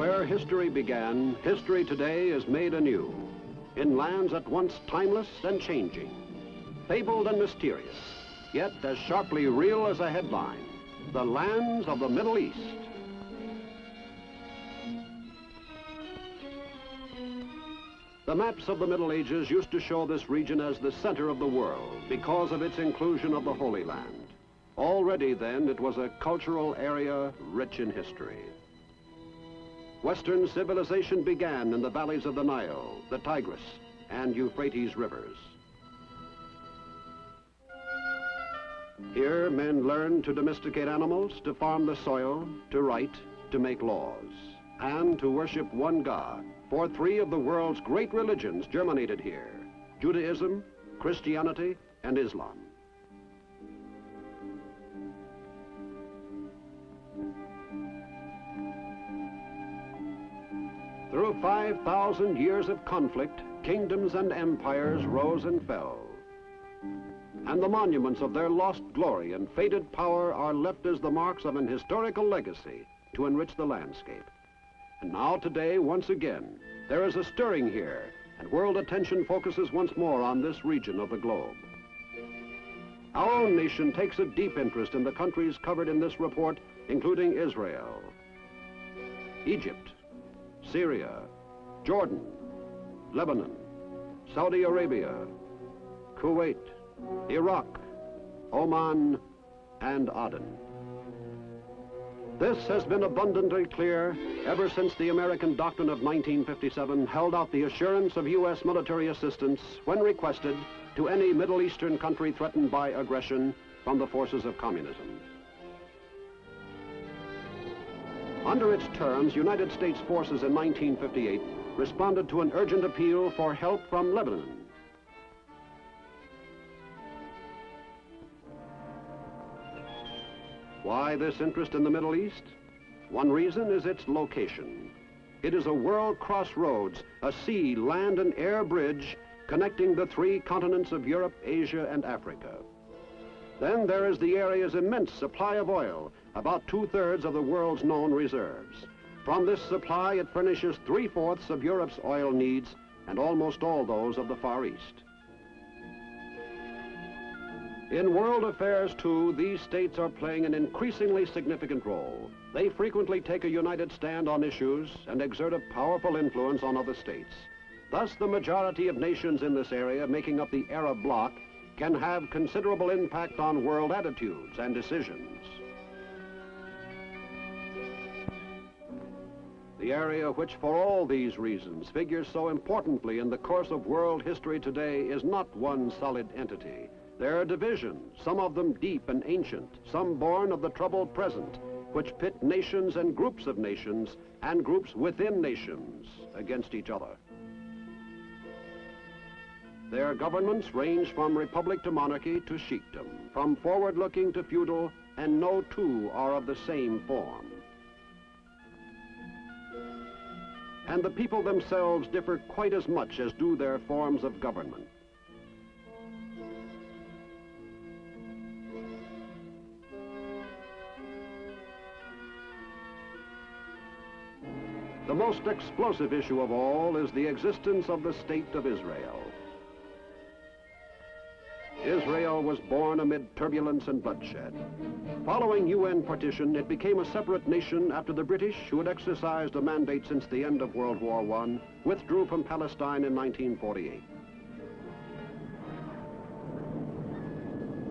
Where history began, history today is made anew, in lands at once timeless and changing, fabled and mysterious, yet as sharply real as a headline, the lands of the Middle East. The maps of the Middle Ages used to show this region as the center of the world because of its inclusion of the Holy Land. Already then, it was a cultural area rich in history. Western civilization began in the valleys of the Nile, the Tigris, and Euphrates rivers. Here, men learned to domesticate animals, to farm the soil, to write, to make laws, and to worship one God. For three of the world's great religions germinated here: Judaism, Christianity, and Islam. Through 5,000 years of conflict, kingdoms and empires rose and fell. And the monuments of their lost glory and faded power are left as the marks of an historical legacy to enrich the landscape. And now today, once again, there is a stirring here, and world attention focuses once more on this region of the globe. Our own nation takes a deep interest in the countries covered in this report, including Israel, Egypt, Syria, Jordan, Lebanon, Saudi Arabia, Kuwait, Iraq, Oman, and Aden. This has been abundantly clear ever since the American Doctrine of 1957 held out the assurance of U.S. military assistance when requested to any Middle Eastern country threatened by aggression from the forces of communism. Under its terms, United States forces in 1958 responded to an urgent appeal for help from Lebanon. Why this interest in the Middle East? One reason is its location. It is a world crossroads, a sea, land, and air bridge connecting the three continents of Europe, Asia, and Africa. Then there is the area's immense supply of oil, about 2/3 of the world's known reserves. From this supply, it furnishes 3/4 of Europe's oil needs and almost all those of the Far East. In world affairs, too, these states are playing an increasingly significant role. They frequently take a united stand on issues and exert a powerful influence on other states. Thus, the majority of nations in this area, making up the Arab bloc, can have considerable impact on world attitudes and decisions. The area which, for all these reasons, figures so importantly in the course of world history today is not one solid entity. There are divisions, some of them deep and ancient, some born of the troubled present, which pit nations and groups of nations and groups within nations against each other. Their governments range from republic to monarchy to sheikdom, from forward-looking to feudal, and no two are of the same form. And the people themselves differ quite as much as do their forms of government. The most explosive issue of all is the existence of the State of Israel. Israel was born amid turbulence and bloodshed. Following UN partition, it became a separate nation after the British, who had exercised a mandate since the end of World War I, withdrew from Palestine in 1948.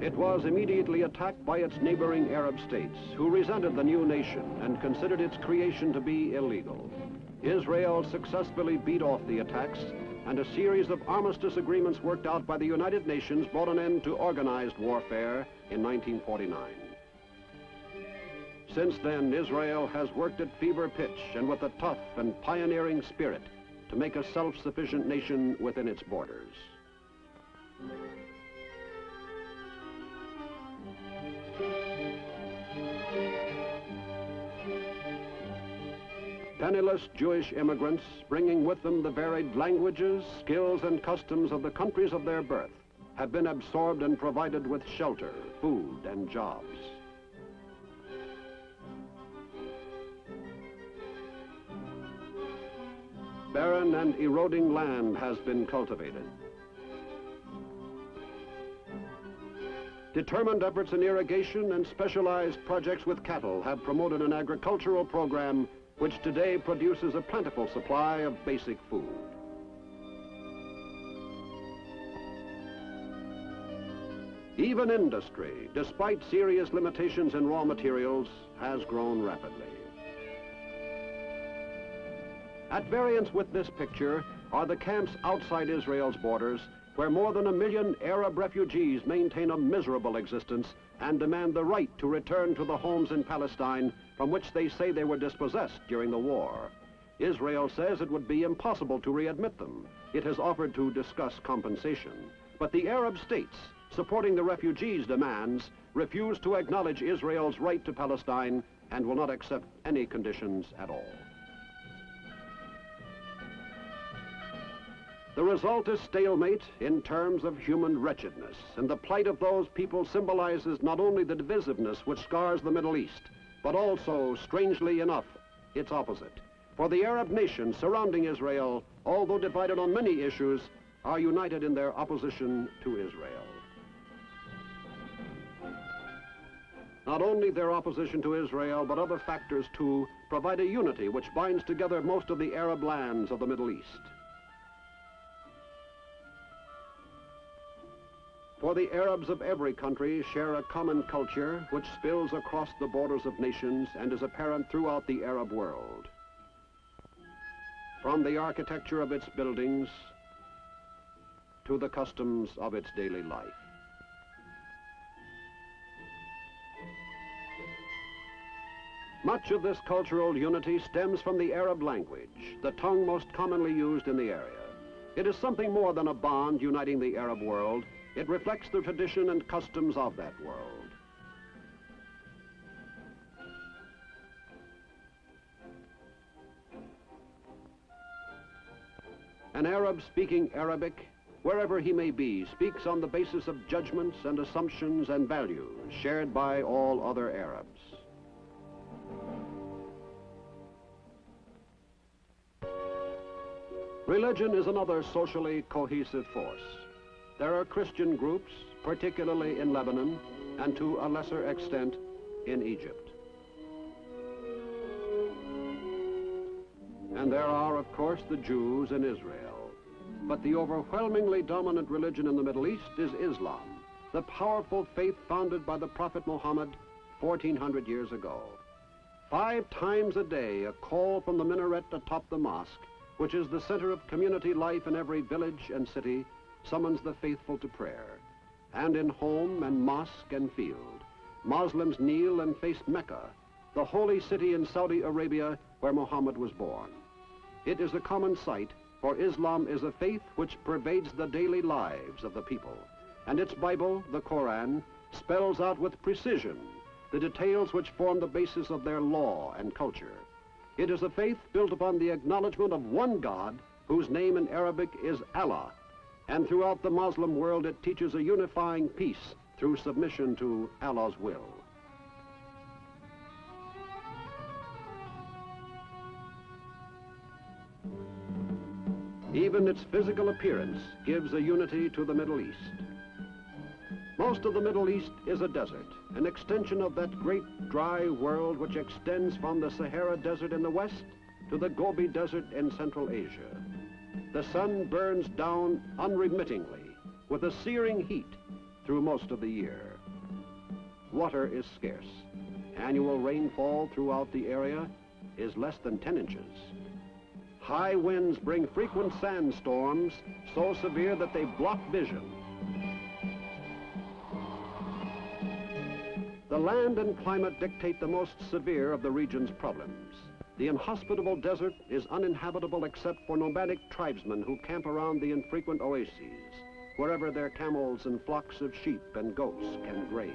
It was immediately attacked by its neighboring Arab states, who resented the new nation and considered its creation to be illegal. Israel successfully beat off the attacks, and a series of armistice agreements worked out by the United Nations brought an end to organized warfare in 1949. Since then, Israel has worked at fever pitch and with a tough and pioneering spirit to make a self-sufficient nation within its borders. Penniless Jewish immigrants, bringing with them the varied languages, skills, and customs of the countries of their birth, have been absorbed and provided with shelter, food, and jobs. barren and eroding land has been cultivated. Determined efforts in irrigation and specialized projects with cattle have promoted an agricultural program which today produces a plentiful supply of basic food. Even industry, despite serious limitations in raw materials, has grown rapidly. At variance with this picture are the camps outside Israel's borders, where more than 1 million Arab refugees maintain a miserable existence and demand the right to return to the homes in Palestine from which they say they were dispossessed during the war. Israel says it would be impossible to readmit them. It has offered to discuss compensation. But the Arab states, supporting the refugees' demands, refuse to acknowledge Israel's right to Palestine and will not accept any conditions at all. The result is stalemate in terms of human wretchedness, and the plight of those people symbolizes not only the divisiveness which scars the Middle East, but also, strangely enough, its opposite. For the Arab nations surrounding Israel, although divided on many issues, are united in their opposition to Israel. Not only their opposition to Israel, but other factors too, provide a unity which binds together most of the Arab lands of the Middle East. For the Arabs of every country share a common culture which spills across the borders of nations and is apparent throughout the Arab world. From the architecture of its buildings to the customs of its daily life. Much of this cultural unity stems from the Arab language, the tongue most commonly used in the area. It is something more than a bond uniting the Arab world. It reflects the tradition and customs of that world. An Arab speaking Arabic, wherever he may be, speaks on the basis of judgments and assumptions and values shared by all other Arabs. Religion is another socially cohesive force. There are Christian groups, particularly in Lebanon, and to a lesser extent in Egypt. And there are, of course, the Jews in Israel. But the overwhelmingly dominant religion in the Middle East is Islam, the powerful faith founded by the Prophet Muhammad 1400 years ago. 5 times a day, a call from the minaret atop the mosque, which is the center of community life in every village and city, summons the faithful to prayer. And in home and mosque and field, Muslims kneel and face Mecca, the holy city in Saudi Arabia where Muhammad was born. It is a common sight, for Islam is a faith which pervades the daily lives of the people, and its Bible, the Koran, spells out with precision the details which form the basis of their law and culture. It is a faith built upon the acknowledgement of one God, whose name in Arabic is Allah, and throughout the Muslim world it teaches a unifying peace through submission to Allah's will. Even its physical appearance gives a unity to the Middle East. Most of the Middle East is a desert, an extension of that great dry world which extends from the Sahara Desert in the west to the Gobi Desert in Central Asia. The sun burns down unremittingly with a searing heat through most of the year. Water is scarce. Annual rainfall throughout the area is less than 10 inches. High winds bring frequent sandstorms so severe that they block vision. The land and climate dictate the most severe of the region's problems. The inhospitable desert is uninhabitable except for nomadic tribesmen who camp around the infrequent oases, wherever their camels and flocks of sheep and goats can graze.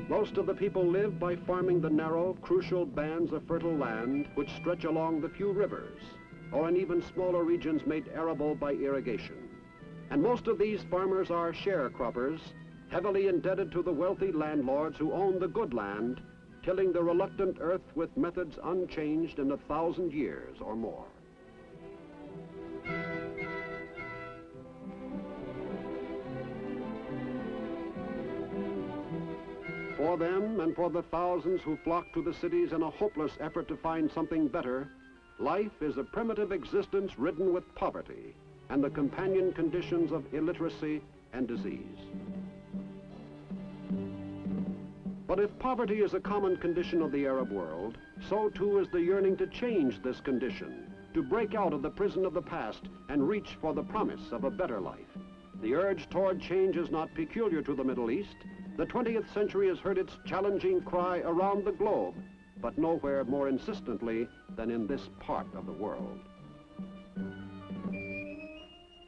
Most of the people live by farming the narrow, crucial bands of fertile land which stretch along the few rivers, or in even smaller regions made arable by irrigation. And most of these farmers are sharecroppers, heavily indebted to the wealthy landlords who own the good land, tilling the reluctant earth with methods unchanged in 1,000 years or more. For them and for the thousands who flock to the cities in a hopeless effort to find something better, life is a primitive existence ridden with poverty and the companion conditions of illiteracy and disease. But if poverty is a common condition of the Arab world, so too is the yearning to change this condition, to break out of the prison of the past and reach for the promise of a better life. The urge toward change is not peculiar to the Middle East. The 20th century has heard its challenging cry around the globe, but nowhere more insistently than in this part of the world.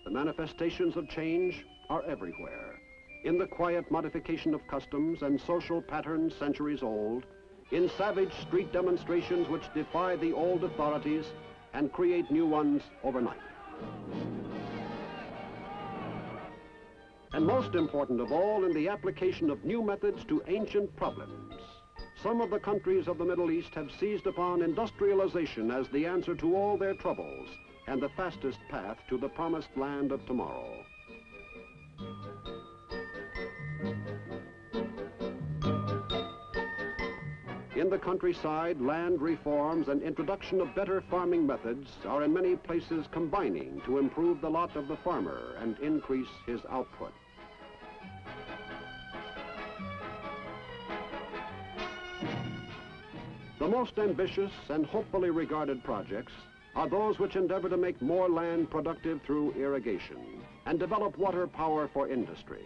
The manifestations of change are everywhere. In the quiet modification of customs and social patterns centuries old, in savage street demonstrations which defy the old authorities and create new ones overnight. And most important of all, in the application of new methods to ancient problems. Some of the countries of the Middle East have seized upon industrialization as the answer to all their troubles and the fastest path to the promised land of tomorrow. In the countryside, land reforms and introduction of better farming methods are in many places combining to improve the lot of the farmer and increase his output. The most ambitious and hopefully regarded projects are those which endeavor to make more land productive through irrigation and develop water power for industry.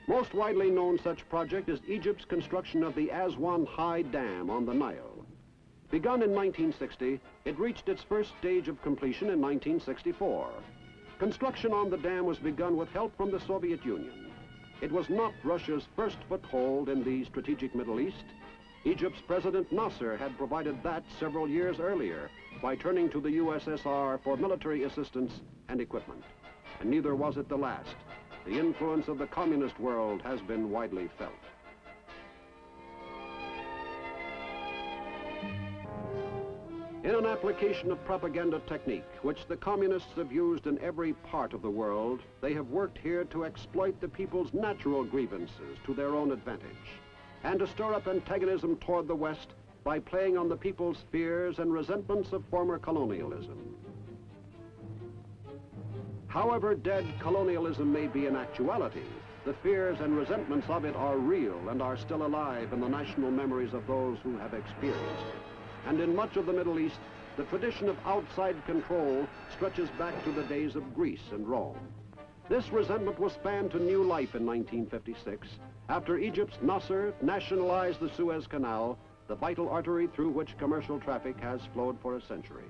Most widely known such project is Egypt's construction of the Aswan High Dam on the Nile. Begun in 1960, it reached its first stage of completion in 1964. Construction on the dam was begun with help from the Soviet Union. It was not Russia's first foothold in the strategic Middle East. Egypt's President Nasser had provided that several years earlier by turning to the USSR for military assistance and equipment. And neither was it the last. The influence of the communist world has been widely felt. In an application of propaganda technique, which the communists have used in every part of the world, they have worked here to exploit the people's natural grievances to their own advantage, and to stir up antagonism toward the West by playing on the people's fears and resentments of former colonialism. However dead colonialism may be in actuality, the fears and resentments of it are real and are still alive in the national memories of those who have experienced it. And in much of the Middle East, the tradition of outside control stretches back to the days of Greece and Rome. This resentment was fanned to new life in 1956 after Egypt's Nasser nationalized the Suez Canal, the vital artery through which commercial traffic has flowed for a century.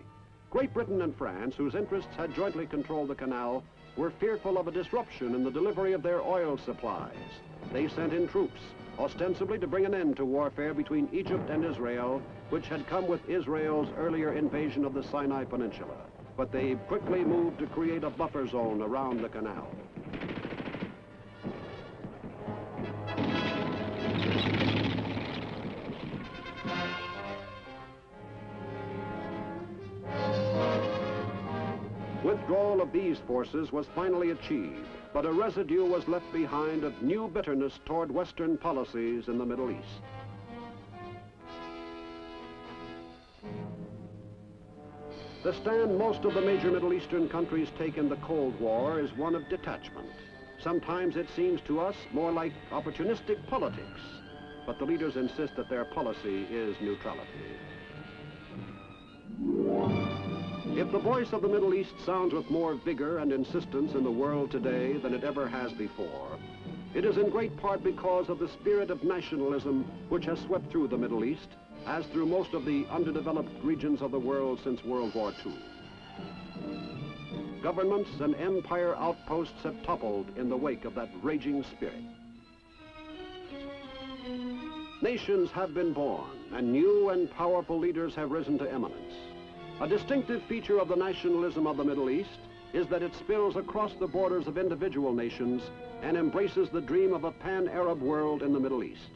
Great Britain and France, whose interests had jointly controlled the canal, were fearful of a disruption in the delivery of their oil supplies. They sent in troops, ostensibly to bring an end to warfare between Egypt and Israel, which had come with Israel's earlier invasion of the Sinai Peninsula. But they quickly moved to create a buffer zone around the canal. Withdrawal of these forces was finally achieved, but a residue was left behind of new bitterness toward Western policies in the Middle East. The stand most of the major Middle Eastern countries take in the Cold War is one of detachment. Sometimes it seems to us more like opportunistic politics, but the leaders insist that their policy is neutrality. If the voice of the Middle East sounds with more vigor and insistence in the world today than it ever has before, it is in great part because of the spirit of nationalism which has swept through the Middle East, as through most of the underdeveloped regions of the world since World War II. Governments and empire outposts have toppled in the wake of that raging spirit. Nations have been born, and new and powerful leaders have risen to eminence. A distinctive feature of the nationalism of the Middle East is that it spills across the borders of individual nations and embraces the dream of a pan-Arab world in the Middle East.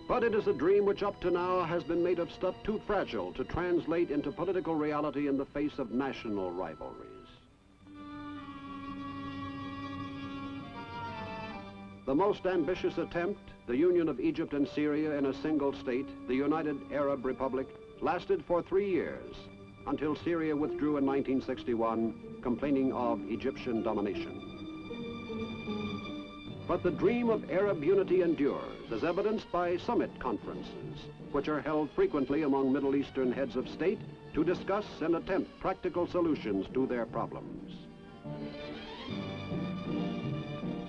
But it is a dream which up to now has been made of stuff too fragile to translate into political reality in the face of national rivalries. The most ambitious attempt, the union of Egypt and Syria in a single state, the United Arab Republic, lasted for 3 years, until Syria withdrew in 1961, complaining of Egyptian domination. But the dream of Arab unity endures, as evidenced by summit conferences, which are held frequently among Middle Eastern heads of state to discuss and attempt practical solutions to their problems.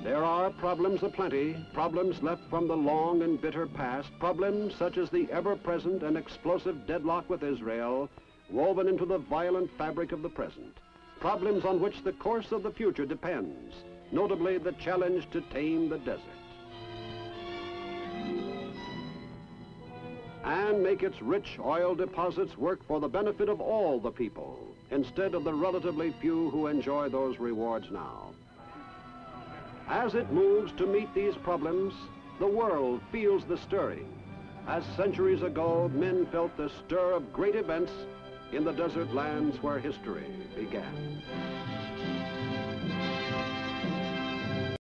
There are problems aplenty, problems left from the long and bitter past, problems such as the ever-present and explosive deadlock with Israel, woven into the violent fabric of the present, problems on which the course of the future depends, notably the challenge to tame the desert. And make its rich oil deposits work for the benefit of all the people, instead of the relatively few who enjoy those rewards now. As it moves to meet these problems, the world feels the stirring, as centuries ago men felt the stir of great events in the desert lands where history began.